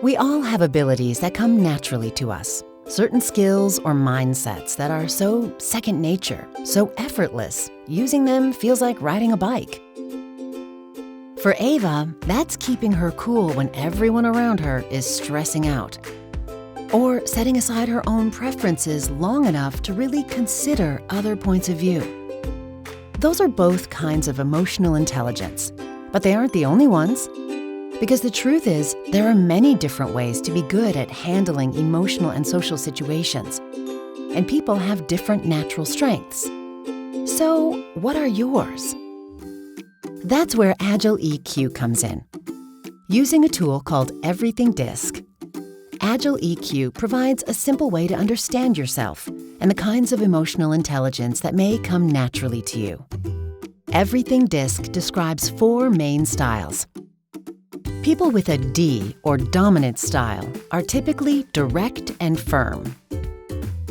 We all have abilities that come naturally to us, certain skills or mindsets that are so second nature, so effortless, using them feels like riding a bike. For Ava, that's keeping her cool when everyone around her is stressing out, or setting aside her own preferences long enough to really consider other points of view. Those are both kinds of emotional intelligence, but they aren't the only ones. Because the truth is, there are many different ways to be good at handling emotional and social situations, and people have different natural strengths. So, what are yours? That's where Agile EQ comes in. Using a tool called Everything DiSC, Agile EQ provides a simple way to understand yourself and the kinds of emotional intelligence that may come naturally to you. Everything DiSC describes 4 main styles. People with a D or dominant style are typically direct and firm.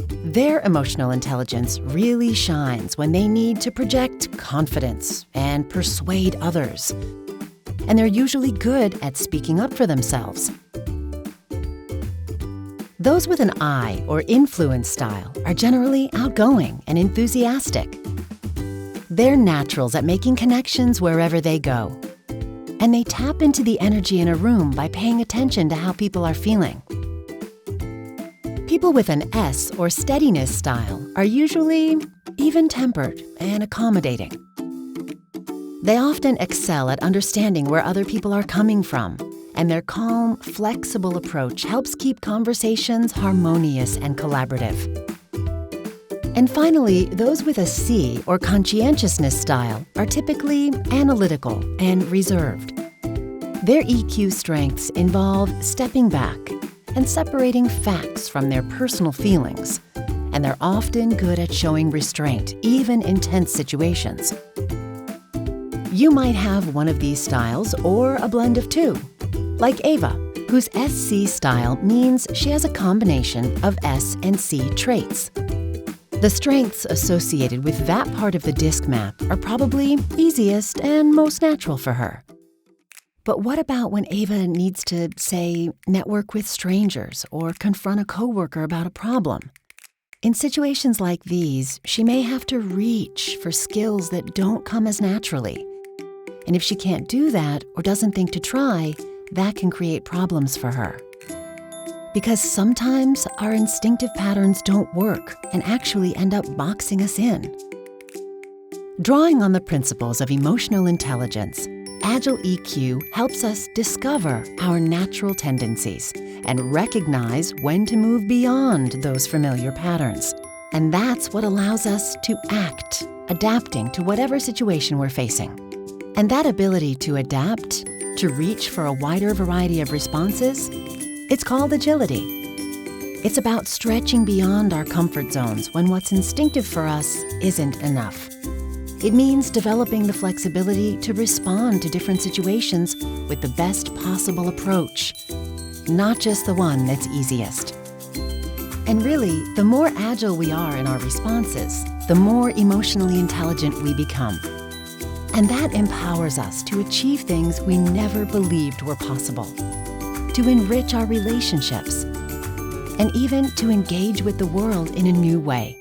Their emotional intelligence really shines when they need to project confidence and persuade others. And they're usually good at speaking up for themselves. Those with an I or influence style are generally outgoing and enthusiastic. They're naturals at making connections wherever they go. And they tap into the energy in a room by paying attention to how people are feeling. People with an S or steadiness style are usually even-tempered and accommodating. They often excel at understanding where other people are coming from, and their calm, flexible approach helps keep conversations harmonious and collaborative. And finally, those with a C or conscientiousness style are typically analytical and reserved. Their EQ strengths involve stepping back and separating facts from their personal feelings, and they're often good at showing restraint, even in tense situations. You might have one of these styles or a blend of 2, like Ava, whose SC style means she has a combination of S and C traits. The strengths associated with that part of the DiSC map are probably easiest and most natural for her. But what about when Ava needs to, say, network with strangers or confront a coworker about a problem? In situations like these, she may have to reach for skills that don't come as naturally. And if she can't do that or doesn't think to try, that can create problems for her. Because sometimes our instinctive patterns don't work and actually end up boxing us in. Drawing on the principles of emotional intelligence, Agile EQ helps us discover our natural tendencies and recognize when to move beyond those familiar patterns. And that's what allows us to act, adapting to whatever situation we're facing. And that ability to adapt, to reach for a wider variety of responses, it's called agility. It's about stretching beyond our comfort zones when what's instinctive for us isn't enough. It means developing the flexibility to respond to different situations with the best possible approach, not just the one that's easiest. And really, the more agile we are in our responses, the more emotionally intelligent we become. And that empowers us to achieve things we never believed were possible, to enrich our relationships, and even to engage with the world in a new way.